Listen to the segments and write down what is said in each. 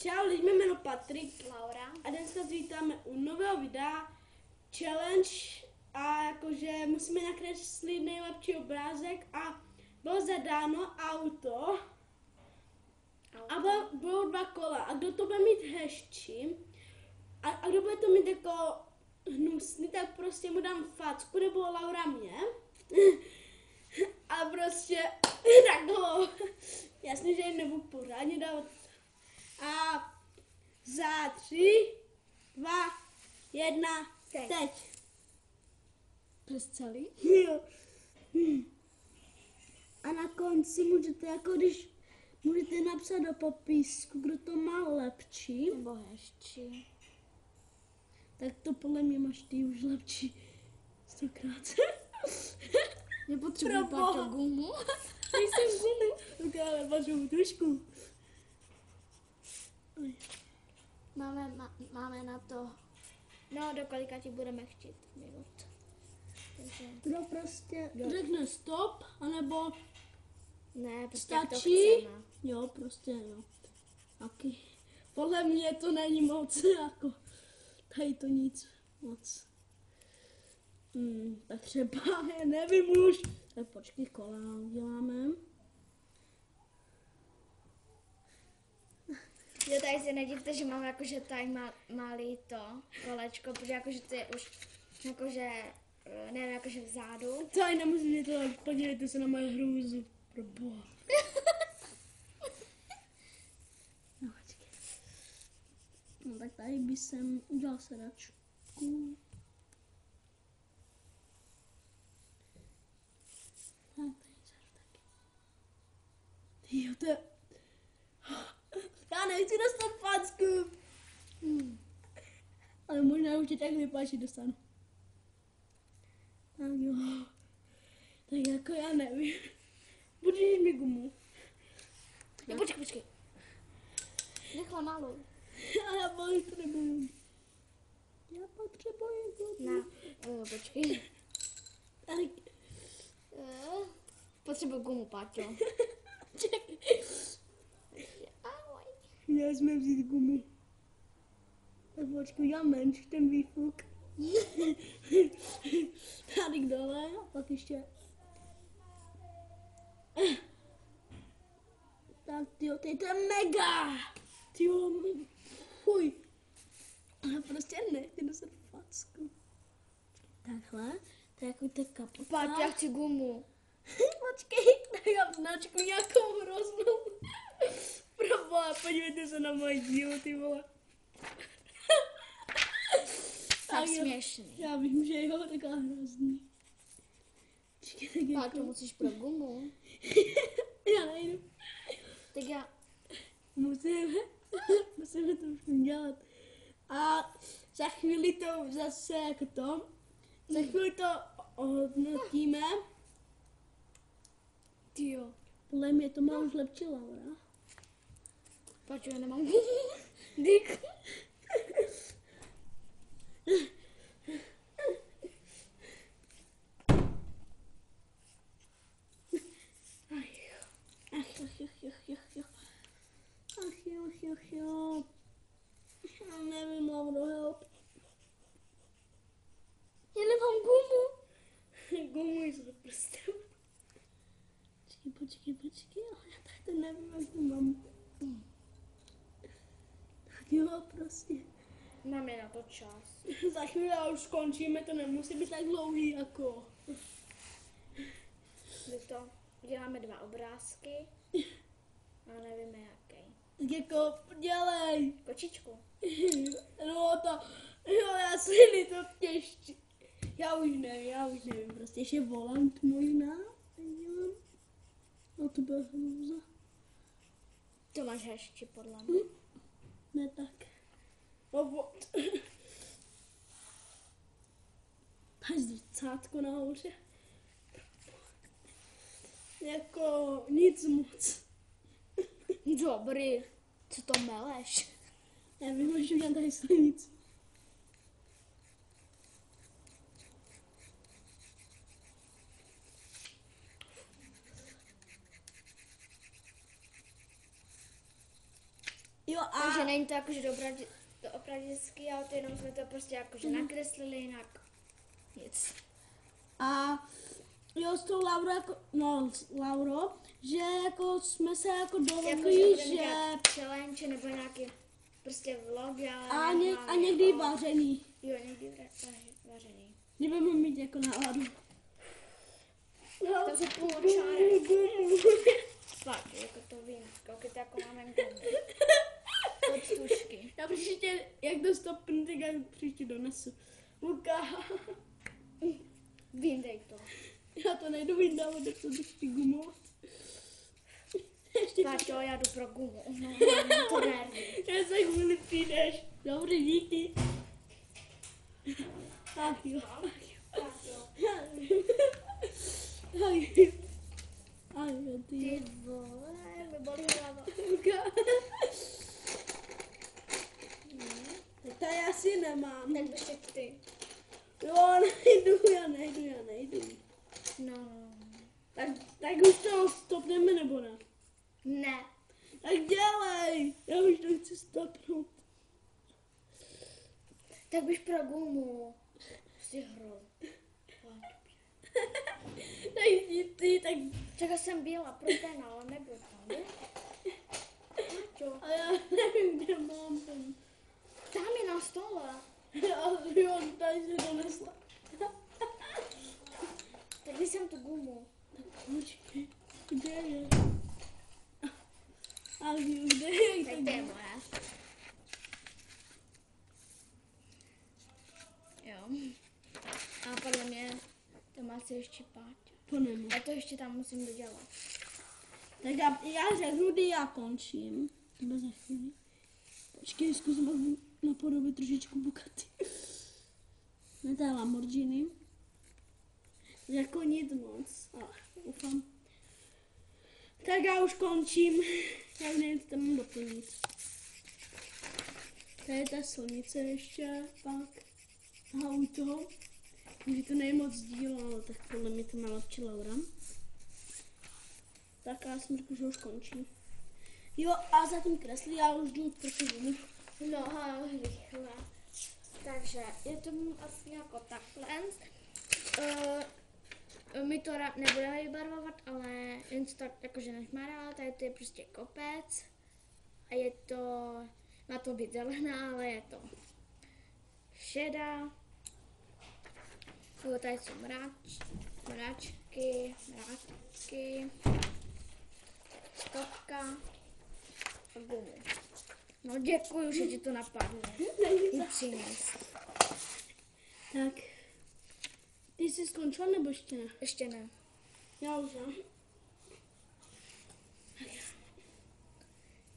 Čau, lidi, mě jméno Patrik Laura. a dneska vítáme u nového videa challenge a jakože musíme nakreslit nejlepší obrázek a bylo zadáno auto a bylo 2 kola a kdo to bude mít hezčí a kdo bude to mít jako hnusný, tak prostě mu dám facku nebo Laura mě a prostě takovou, jasně, že jim nebudu pořádně dávat. A za 3, 2, 1, teď. Přes celý? Jo. A na konci můžete, jako když můžete napsat do popisku, kdo to má lepší. Nebo hezčí. Tak to podle mě máš ty už lepší 100krát. Nepotřebuji pár gumu. Nejsem gumu. Tak ale potřebuji trošku. Máme na to, no do kolika ti budeme chtít minut. Takže Kdo prostě řekne stop, anebo ne, prostě jak to stačí. chceme. Jo, prostě jo. Taky. Podle mě to není moc, jako tady to nic moc. Tak třeba, já nevím už. Tak počkej, kola uděláme. Jo, tady se nedivte, že mám jakože tady malý to kolečko, protože jakože to je už jakože, nevím, jakože vzadu. Tady nemusíte to, podívejte se na moje hrůzu. Pro boha. No, počkej. No tak tady by jsem udělal sedačku. Tak tady taky. Jo, to je... Já nechci dostat facku. Ale možná už tě tak vypáči dostanu. Tak jo. Tak jako já nevím. Budeš mi gumu. No, počkej. Nechla malou. A já potřebuju. Já potřebuju gumu. Na, počkej. Tak. Potřebuji gumu, Páťo. Čekaj. Ahoj. Měli jsme vzít gumu. Tak počkej, já menší ten výfuk. Tady dole a pak ještě. Tak tyjo, teď to je mega. Tyjo, fuj. Ale prostě nechci dostat facku. Takhle, to je jako ta kapota. Páťo, já chci gumu. Počkej, tak já značku nějakou hroznou. Proboha, podívejte se na moje dílo, ty vole. Tak směšný. Já vím, že jo, taková hrozný. Počkej, tak jako... Páťo, musíš pro gumu. Já nejdu. Tak já... Musíme to už dělat. A za chvíli to zase jako to. Za chvíli to ohodnotíme. Tyjo. Podle mě to má už lepší Laura. Páťo, já nemám gumu. Dík. Ach jo. Já nevím, Lauro, help. Já nemám gumu. Gumuj se to prostě. Počkej, ale já tak to nevím, jak to mám. Tak jo, prostě. Máme na to čas. Za chvíli už skončíme, to nemusí být tak dlouhý, jako. My to děláme 2 obrázky. A nevíme jaký. Tak jako, dělej. Kočičku. No to, jo, já si to těžčí. Já už nevím, prostě ještě volant možná. No to byla hrůza. To máš hezčí podle mě. Ne tak. No, máš zrcátko nahoře. Jako nic moc. Dobrý. Co to meleš? Nevím, že udělám tady nic. Jo a... Takže není to jakože opravdický, ale to jenom jsme to prostě jakože nakreslili, jinak nic. A jo, s tou Laurou, jako, no s Laurou, že jako jsme se jako dohodli, Jakože že... challenge nebo nějaký prostě vlog, ale... A někdy vařený. Jo, někdy vařený. Nebudeme mít jako náladu. No. Takže půlčárek. Fakt, jako to vím, kolik to jako máme od stužky. Já příště, jak to stopnu, tak já příště donesu. Luka. Vyndej to. Já to nejdu vyndávat, tak to ještě gumovat. Páťo, já jdu pro gumu. No, to nerví. Já se chvíli přijdeš. Dobrý, díky. Ach jo. Ach jo, ty. Ty vole, mi bolí hlava. Luka. Tak to já si nemám. Tak ještě ty. Jo, nejdu. No. Tak už to stopneme nebo ne? Ne. Tak dělej, já už to chci stopnout. Tak běž pro gumu. Jsi hro. Tak ty, tak... Čekal jsem byla pro ten, ale nebyl tam, ne? Páťo. A já nevím, kde mám ten. Tam je na stole. Jo, tady se donesla. Tak když jsem tu gumu. Počkej, kde je? A kde je? Tak to je moje. Jo. A podle mě to má se ještě Páťa. To nemá. Já to ještě tam musím dodělat. Tak já řeknu, kdy já končím. Tebe za chvíli. Počkej, zkusím napodobit trošičku Bugatti. Ne, to je Lamborghini. Jako nic moc, ale doufám. Tak já už končím. Já nevím, co tam mám doplnit. Tady je ta silnice ještě, pak auto. Takže to není moc dílo, ale tak podle mě to má lepší Laura. Tak já jsem řekl, že už končí. Jo, a zatím kreslí, já už jdu trochu domů. No a rychle. Takže je to asi jako takhle. My to nebudeme vybarvovat, ale jen to tak jakože nešmará, tady to je prostě kopec. A je to, má to být zelená, ale je to šedá. Jo, tady jsou mráčky, stopka a gumu. No děkuju, že ti to napadlo. Jdi přinést. Tak. Ty jsi skončila nebo ještě ne? Ještě ne. Já už ne.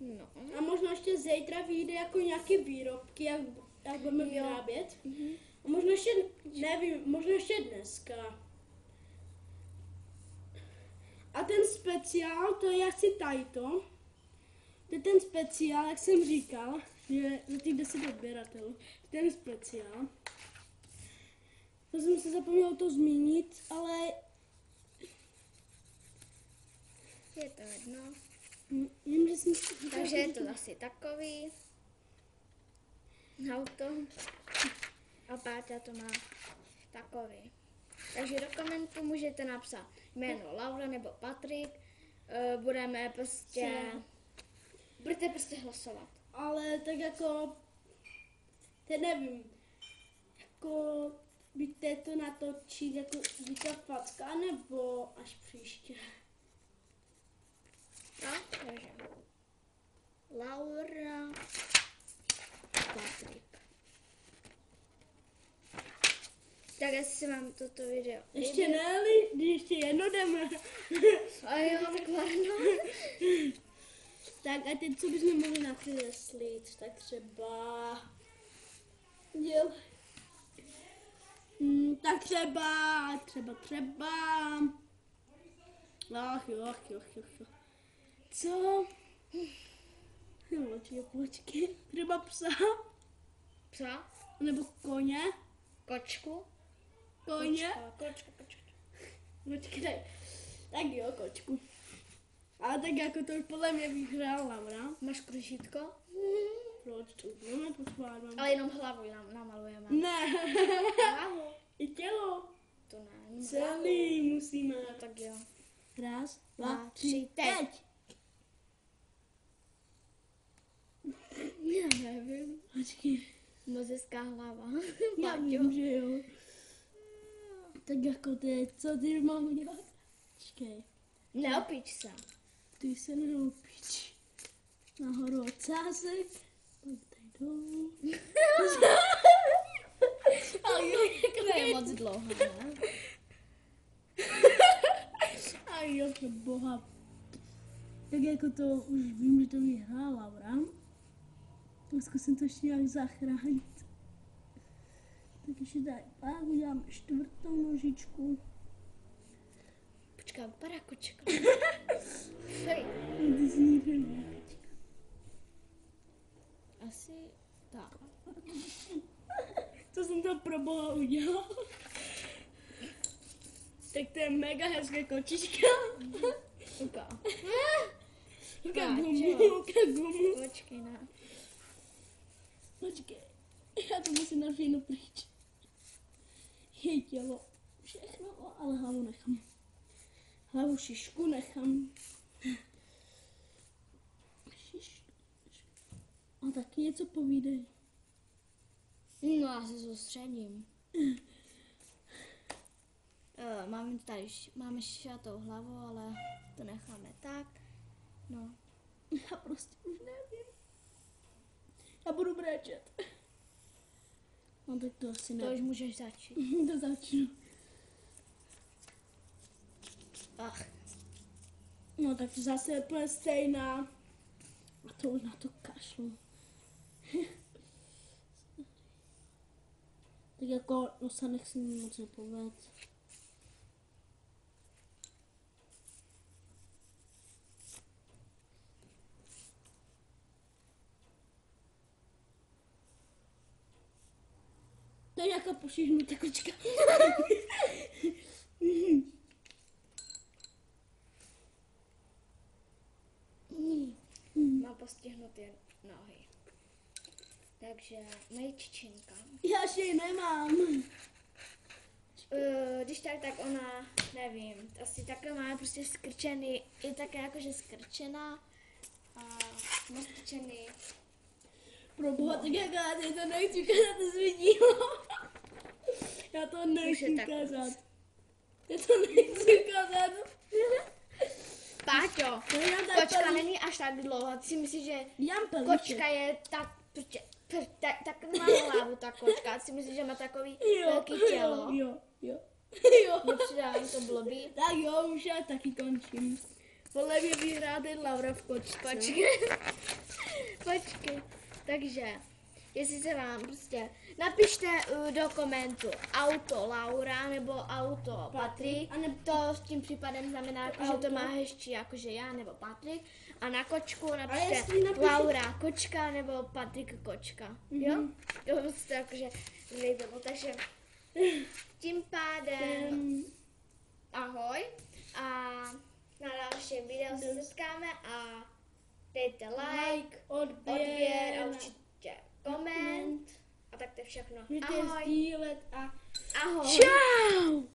No. A možná ještě zítra vyjde jako nějaké výrobky, jak budeme vyrábět. A možná ještě, nevím, možná ještě dneska. A ten speciál, to je asi tajto. To je ten speciál, jak jsem říkal, že za těch 10 odběratelů. Ten speciál. To jsem se zapomněla to zmínit, ale... Je to jedno. Vím, že jsem... Takže je to asi takový. Auto. A Páťa to má takový. Takže do komentu můžete napsat jméno Laura nebo Patrik. Budeme budete prostě hlasovat. Ale tak jako... Teď nevím. Jako... Víte to natočit jako víte facka, nebo až příště? No, takže Laura, Patrik. Tak jestli vám toto video Ještě ne, ještě jedno jdeme. A jo, tak varno. Tak a teď co bychom mohli nakreslit, tak třeba... Jo. Tak třeba... Ach jo. Co? No, počkej. Třeba psa? Psa? Nebo koně? Kočku? Koně? Kočka. Počkej. Tak jo, kočku. Ale tak jako to už podle mě vyhrál Laura. Máš kružítko? Proč to budeme potvárám? Ale jenom hlavu namalujeme. Ne, Hlavu? i tělo. To ne. Jenom hlavu. Celý musíme. No tak jo. Raz, 2, dva, 3, tři, teď. Já nevím. Počkej, Mozecká hlava. já Páťo. vím, že jo. Tak jako ty, co ty mám udělat? Počkej, Neopič se. ty se neopič. Nahoru ocásek, pak tady dolů. Ale jo, To je moc dlouho, ne? a jo, to boha. Tak jako to už vím, že to vyhrál Laura. Tak zkusím to ještě nějak zachránit. Tak ještě tady pak uděláme čtvrtou nožičku. Počkej, vypadá kočka. Hej. Ty jsi nikdy neviděl. Asi tak. Co jsem to pro boha udělal? Tak to je mega hezké kočička. Uka. Uka gumu. Počkej, ne. Počkej, já to musím navždyno pryč. Je tělo, všechno, ale hlavu nechám. Hlavu šišku nechám. Šišku. A taky něco povídej. No, já se soustředím. Máme šatou hlavu, ale to necháme tak. No. Já prostě už nevím. Já budu brečet. No tak to asi To ne. už můžeš začít. To začnu. Ach. No tak zase je úplně stejná. A to už na to kašlu. Tak jako nosa nechci mi moc nepovědět. To je nějaká pošihnutá kočka. Mám postihnuté nohy. Takže mejčičinka. Já ještě ji nemám. Když tak ona, nevím, asi takhle máme prostě skrčený, i také jakože skrčená a nastrčený. Proboha, tak jak já teď to nechci ukázat, to jsi dílo. Já to Už nechci je tak ukázat. Já to nechci ukázat. Páťo, To je jenom tak kočka pelíš. není až tak dlouhá, ty si myslíš, že Jám pelíšek. kočka je tak, prostě, tak má hlavu ta kočka, ty si myslíš, že má takový velký tělo. Jo. Nepřidávám to blobý. Tak jo, už já taky končím. Podle mě vyhrá ten Laura v kočce. Počkej. Takže, jestli se vám prostě, napište do komentu auto Laura nebo auto Patrik. A ne- To s tím případem znamená, jako, že Auto. to má hezčí, jakože já nebo Patrik. A na kočku jestli napište napíšete- Laura kočka nebo Patrik kočka. Jo? Jo, prostě jakože nejde, takže tím pádem ahoj a na dalším videu se setkáme a dejte like, odběr a určitě koment a tak to je všechno. Můžete Ahoj. sdílet a Ahoj. čau!